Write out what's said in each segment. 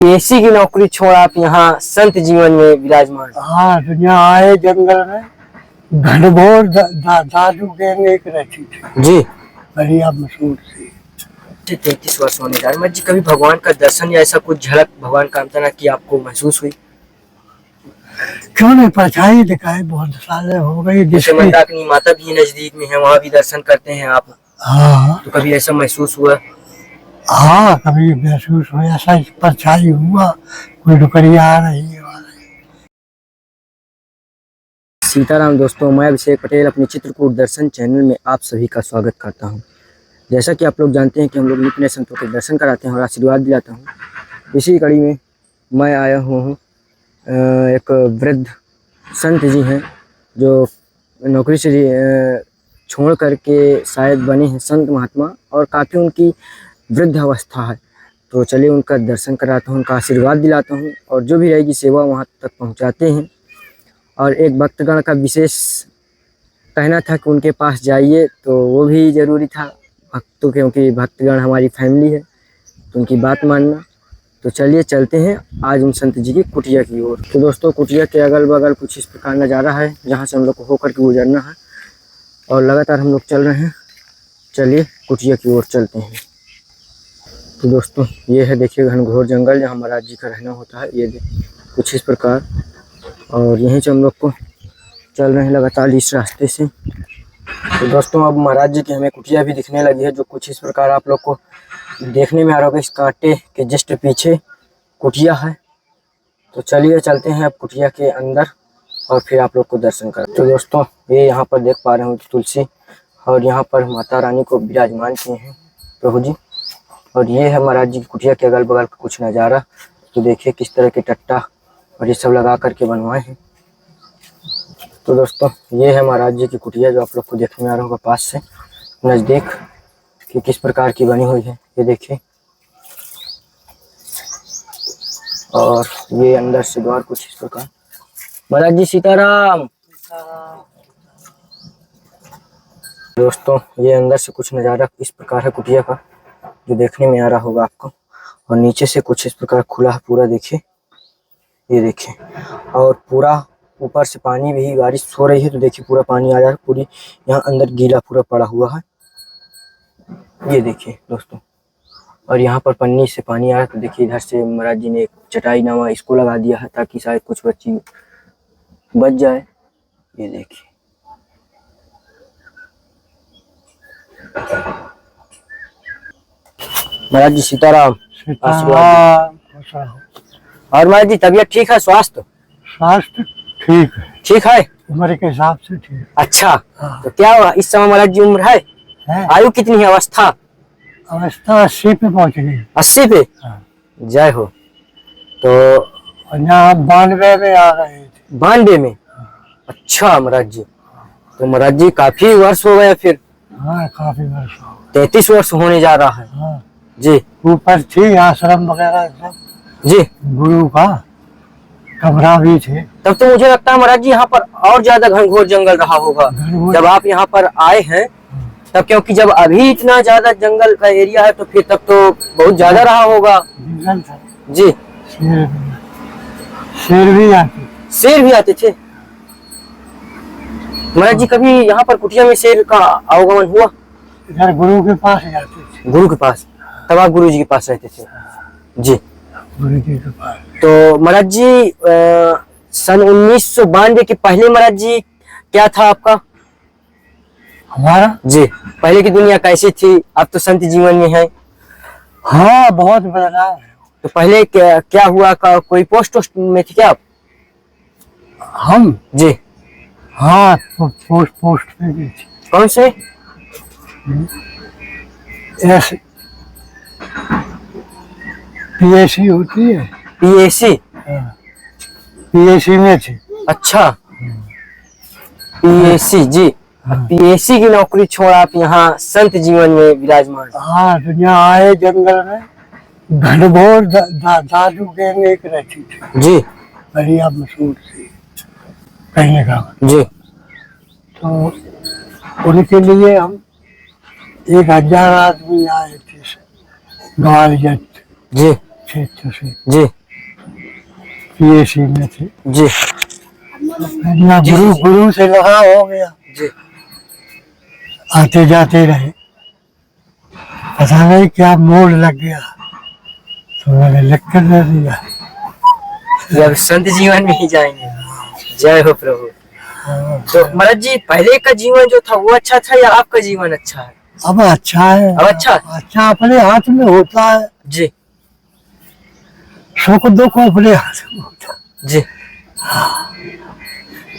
AC की नौकरी छोड़ आप यहाँ संत जीवन में विराजमान। हाँ, तो यहाँ आए जंगल में घनघोर दादू गैंग एक रहती थी जी। बढ़िया मशहूर थी। 33 वर्ष होने जा रहे जी, कभी भगवान का दर्शन या ऐसा कुछ झलक भगवान का अंतना की आपको महसूस हुई? क्यों नहीं, परछाई दिखाई बहुत साल हो गई। जैसे मंदाकिनी माता भी नजदीक में है, वहाँ भी दर्शन करते हैं आप। हाँ, तो कभी ऐसा महसूस हुआ? हाँ, कभी महसूस हुआ, ऐसा परछाई हुआ, कोई डुकरिया आ रही है। सीताराम दोस्तों, मैं अभिषेक पटेल अपने चित्रकूट दर्शन चैनल में आप सभी का स्वागत करता हूं। जैसा कि आप लोग जानते हैं कि हम लोग नित्य नए संतों के दर्शन कराते हैं और आशीर्वाद दिलाता हूं। इसी कड़ी में मैं आया हुआ हूं। एक वृद्ध संत जी हैं जो नौकरी से छोड़ करके शायद बने हैं संत महात्मा, और काफ़ी उनकी वृद्ध अवस्था है। तो चलिए उनका दर्शन कराता हूँ, उनका आशीर्वाद दिलाता हूँ और जो भी रहेगी सेवा वहाँ तक पहुँचाते हैं। और एक भक्तगण का विशेष कहना था कि उनके पास जाइए, तो वो भी ज़रूरी था भक्तों, क्योंकि भक्तगण हमारी फैमिली है, तो उनकी बात मानना। तो चलिए चलते हैं आज उन संत जी की कुटिया की ओर। तो दोस्तों, कुटिया के अगल बगल कुछ इस प्रकार नज़ारा है जहाँ से हम लोग को होकर के गुजरना है, और लगातार हम लोग चल रहे हैं। चलिए कुटिया की ओर चलते हैं। तो दोस्तों, ये है देखिए घनघोर जंगल जहाँ महाराज जी का रहना होता है। ये कुछ इस प्रकार, और यहीं से हम लोग को चल रहे हैं लगातार इस रास्ते से। तो दोस्तों, अब महाराज जी की हमें कुटिया भी दिखने लगी है, जो कुछ इस प्रकार आप लोग को देखने में आ रहा होगा। इस कांटे के जस्ट पीछे कुटिया है। तो चलिए चलते हैं अब कुटिया के अंदर और फिर आप लोग को दर्शन करें। तो दोस्तों, ये यहाँ पर देख पा रहे हो तुलसी, और यहाँ पर माता रानी को विराजमान किए हैं प्रभु जी। और ये है महाराज जी की कुटिया के अगल बगल का कुछ नज़ारा। तो देखिए किस तरह के टट्टा और ये सब लगा करके बनवाए हैं। तो दोस्तों, ये है महाराज जी की कुटिया जो आप लोग को देखने में आ रहा होगा पास से नज़दीक कि किस प्रकार की बनी हुई है। ये देखिए, और ये अंदर से द्वार कुछ इस प्रकार। महाराज जी सीताराम। दोस्तों, ये अंदर से कुछ नज़ारा इस प्रकार है कुटिया का, जो देखने में आ रहा होगा आपको। और नीचे से कुछ इस प्रकार खुला है पूरा, देखिए ये देखिए। और पूरा ऊपर से पानी भी बारिश हो रही है, तो देखिए पूरा पानी आ रहा है, पूरी यहाँ अंदर गीला पूरा पड़ा हुआ है। ये देखिए दोस्तों, और यहाँ पर पन्नी से पानी आ रहा है। तो देखिए इधर से महाराज जी ने एक चटाई नामा इसको लगा दिया है ताकि शायद कुछ बच्ची बच जाए। ये देखिए, महाराज जी सीताराम। सीताराम। और महाराज जी तबीयत ठीक है? स्वास्थ्य ठीक है। ठीक है, उम्र के हिसाब से ठीक। अच्छा। हाँ। तो क्या इस समय महाराज जी उम्र है? आयु कितनी है? अवस्था 80 पे पहुंच गई। 80 पे? हाँ। जय हो। तो यहाँ 92 में आ गए थे। 92 में? अच्छा महाराज जी, तो महाराज जी काफी वर्ष हो गए फिर। हाँ, काफी वर्ष हो गए। 33 वर्ष होने जा रहा है। हाँ। जी। ऊपर थी आश्रम वगैरह सब जी, गुरु का कमरा भी थे। तब तो मुझे लगता है महाराज जी यहाँ पर और ज्यादा घनघोर जंगल रहा होगा जब आप यहाँ पर आए हैं तब, क्योंकि जब अभी इतना ज्यादा जंगल का एरिया है तो फिर तब तो बहुत ज्यादा रहा होगा। जंगल था जी। शेर भी आते। शेर भी आते थे? महाराज जी कभी यहाँ पर कुटिया में शेर का आवागमन हुआ? इधर गुरु के पास जाते थे। गुरु के पास? तब आप गुरु जी के पास रहते थे? जी, गुरु जी के पास। तो महाराज जी सन 1992 के पहले महाराज जी क्या था आपका? हमारा? जी, पहले की दुनिया कैसी थी? आप तो संत जीवन में हैं। हाँ, बहुत बदलाव है। तो पहले क्या हुआ का कोई पोस्ट में थे क्या आप? हम? जी। हाँ, पोस्ट पे भी थे। कौन से? ऐसे पीएसी होती है। पीएसी? हाँ, पीएसी में थे। अच्छा, पीएसी। जी। पीएसी की नौकरी छोड़ आप यहाँ संत जीवन में विराजमान। हाँ, तो यहाँ आए जंगल में घनघोर दादू गैंग एक रहती थी। जी। बढ़िया मशहूर थी कहने का। जी। तो उनके लिए हम 1000 आदमी आए थे ग्वालियर। जी। क्षेत्र से जी पीएसी में थे। जी ना जी, गुरु जी। गुरु से लगा हो गया, जी आते जाते रहे, पता नहीं क्या मोड़ लग गया तो मैंने लिख कर दे दिया। ये अब संत जीवन में ही जाएंगे। जय हो प्रभु। तो महाराज जी पहले का जीवन जो था वो अच्छा था या आपका जीवन अच्छा है? अब अच्छा है। अब अच्छा? अच्छा अपने हाथ में होता है, जी सुख दुख अपने हाथ में होता है। जी।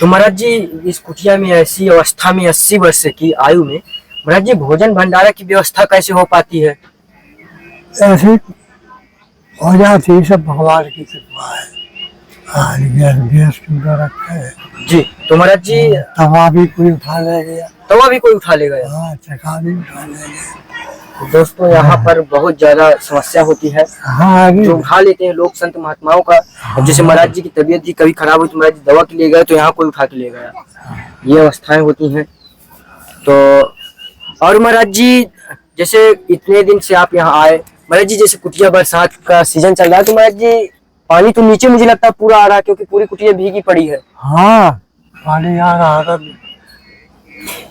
तो महाराज जी इस कुटिया में ऐसी अवस्था में 80 वर्ष की आयु में महाराज जी भोजन भंडारा की व्यवस्था कैसे हो पाती है? ऐसे हो जाती है, सब भगवान की कृपा है। आज गैस चूल्हा रखा है, जी तो महाराज जी तवा भी कोई उठा ले गया, तवा भी कोई उठा ले गया। हाँ चखा भी उठा ले गया। दोस्तों यहाँ पर बहुत ज्यादा समस्या होती है, हाँ अभी जो उठा लेते हैं लोग संत महात्माओं का। अब जैसे महाराज जी की तबीयत भी कभी खराब हुई तो महाराज जी दवा के लिए गए तो यहाँ कोई उठा के ले गया, ये अवस्थाएं होती हैं। तो और महाराज जी जैसे इतने दिन से आप यहाँ आए महाराज जी, जैसे कुटिया बरसात का सीजन चल रहा है तो महाराज जी पानी तो नीचे मुझे लगता है पूरा आ रहा है क्योंकि पूरी कुटिया भीगी पड़ी है। हाँ पानी आ रहा था।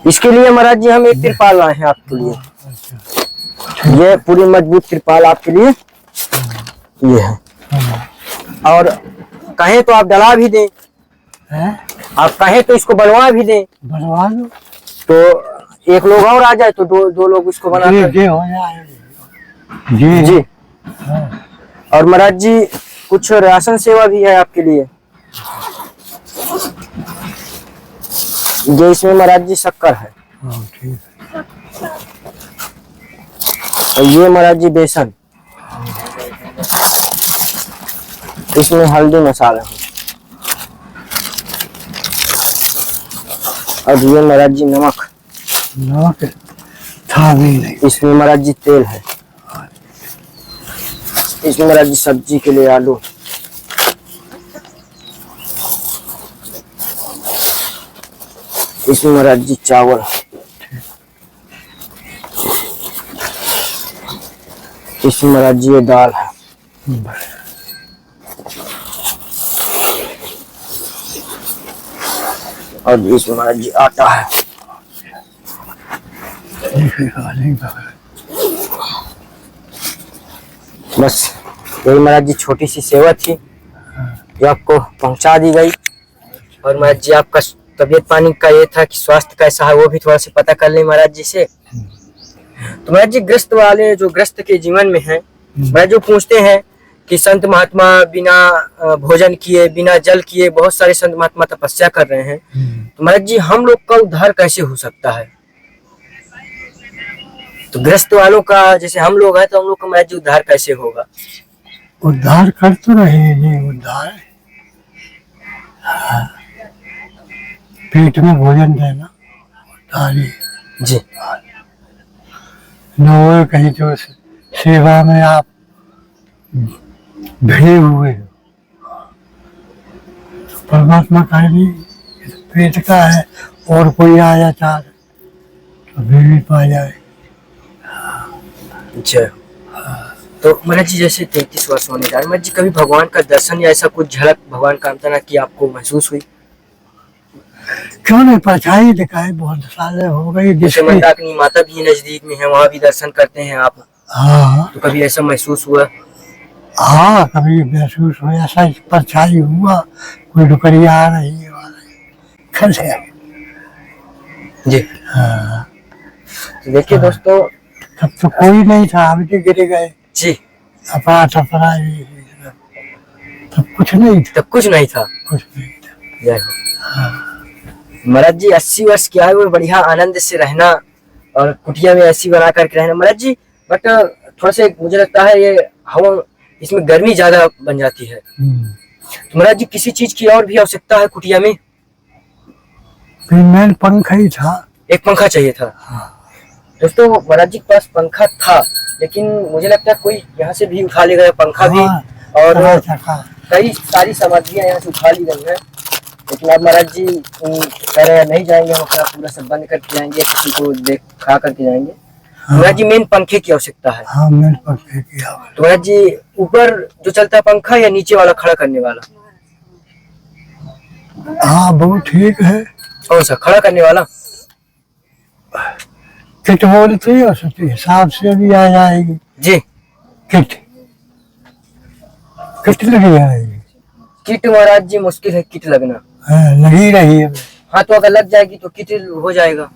इसके लिए महाराज जी हम एक तिरपाल लाए हैं आपके लिए, ये पूरी मजबूत तिरपाल आपके लिए ये है। और कहें तो आप डला भी दें, है आप कहें तो इसको बनवा भी दें, बनवा लो, तो एक लोग और आ जाए तो दो लोग इसको बना कर। ये हो जाएगा जी जी। हाँ। और महाराज जी कुछ राशन सेवा भी है आपके लिए, ये इसमें महाराज जी शक्कर है हाँ, ठीक है। और ये महाराज जी बेसन, इसमें हल्दी मसाला है। और ये महाराज जी नमक, नमक था भी नहीं। इसमें महाराज जी तेल है, इसमें महाराज जी सब्जी के लिए आलू, इसमें महाराज जी चावल, इसमें महाराज जी ये दाल है, और इसमें महाराज जी आटा है। बस यही महाराज जी छोटी सी सेवा थी जो आपको पहुंचा दी गई। और महाराज जी आपका तबीयत पानी का ये था कि स्वास्थ्य कैसा है वो भी थोड़ा सा पता कर लें महाराज जी से। तो महाराज जी ग्रस्त वाले जो ग्रस्त के जीवन में हैं महाराज जो पूछते हैं कि संत महात्मा बिना भोजन किए बिना जल किए, बहुत सारे संत महात्मा तपस्या कर रहे हैं, तो महाराज जी हम लोग का उद्धार कैसे हो सकता है? तो ग्रस्त वालों का जैसे हम लोग हैं तो हम लोग का महाराज जी उद्धार कैसे होगा? उद्धार कर तो रहे हैं जी, उद्धार हाँ। पेट में भोजन देना उद्धार ही जी न हो कहीं तो सेवा में आप भिड़े हुए हो, तो परमात्मा का नहीं पेट का है, और कोई आ जाता तो भी पा जाए। अच्छा। तो महाराज जी जैसे 33 वर्ष होने जा रहे महाराज जी, कभी भगवान का दर्शन या ऐसा कुछ झलक भगवान का अंतना की आपको महसूस हुई? क्यों नहीं, परछाई दिखाई बहुत साल हो गई। जैसे मंदाकिनी माता भी नजदीक में है, वहाँ भी दर्शन करते हैं आप, हाँ तो कभी ऐसा महसूस हुआ? हाँ कभी महसूस हो, ऐसा परछाई हुआ, कोई डुकरिया आ रही है खल है। जी हाँ तो देखिए दोस्तों, तब तो कोई नहीं था, हम भी गिर गए जी अपना टपरा, तब कुछ नहीं था, तब कुछ नहीं था। कुछ नहीं था। जय हो। महाराज जी 80 वर्ष की आयु में बढ़िया आनंद से रहना और कुटिया में ऐसी बना करके रहना महाराज जी, बट थोड़ा सा मुझे लगता है ये हवा इसमें गर्मी ज्यादा बन जाती है, तो महाराज जी किसी चीज की और भी आवश्यकता है कुटिया में? मेन पंखा ही था, एक पंखा चाहिए था। दोस्तों महाराज जी के पास पंखा था, लेकिन मुझे लगता है कोई यहाँ से भी उठा ले गया पंखा भी, और कई सारी सामग्रियां यहाँ से उठा ली गई है। लेकिन अब महाराज जी कह रहे हैं नहीं जाएंगे, हम अपना पूरा सब बंद करके जाएंगे, किसी को देख खा करके जाएंगे। महाराज जी मेन पंखे की आवश्यकता है। हाँ मेन पंखे की आवश्यकता। तो महाराज जी ऊपर जो चलता है पंखा या नीचे वाला खड़ा करने वाला? हाँ बहुत ठीक है। कौन सा खड़ा करने वाला? किट बोलती है उसके हिसाब से भी आ जाएगी। जी किट किट लगी आएगी। किट महाराज जी मुश्किल है किट लगना। हाँ, लगी रही है। हाँ तो अगर लग जाएगी तो किट हो जाएगा।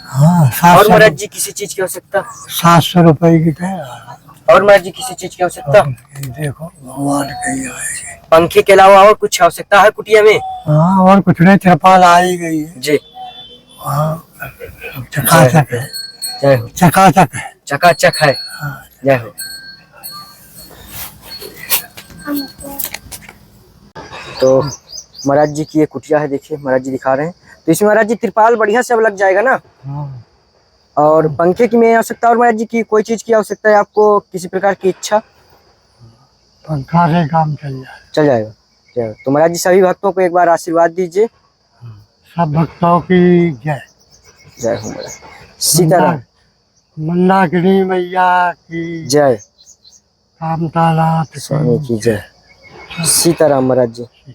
हाँ और महाराज जी किसी चीज की आवश्यकता? 700 रुपए की है। और महाराज जी किसी चीज की आवश्यकता? देखो भगवान कही आएगी। पंखे के अलावा और कुछ आवश्यकता है कुटिया में? हाँ और कुछ नहीं, तिरपाल आ ही गई है। जी हाँ चकाचक है। जय हो। चकाचक है। चकाचक है। हाँ। जय हो। तो महाराज जी की ये कुटिया है, देखिए महाराज जी दिखा रहे हैं। तो इसमें महाराज जी तिरपाल बढ़िया से अब लग जाएगा ना? हाँ। और पंखे की में आवश्यकता और महाराज जी की कोई चीज की आवश्यकता है आपको, किसी प्रकार की इच्छा? पंखा से काम चल जाएगा। जय। तो महाराज जी सभी भक्तों को एक बार आशीर्वाद दीजिए। सब भक्तों की जय। जय हो महाराज। सीताराम। मंदाकिनी मैया की जय। कामतानाथ स्वामी की जय। सीताराम महाराज जी।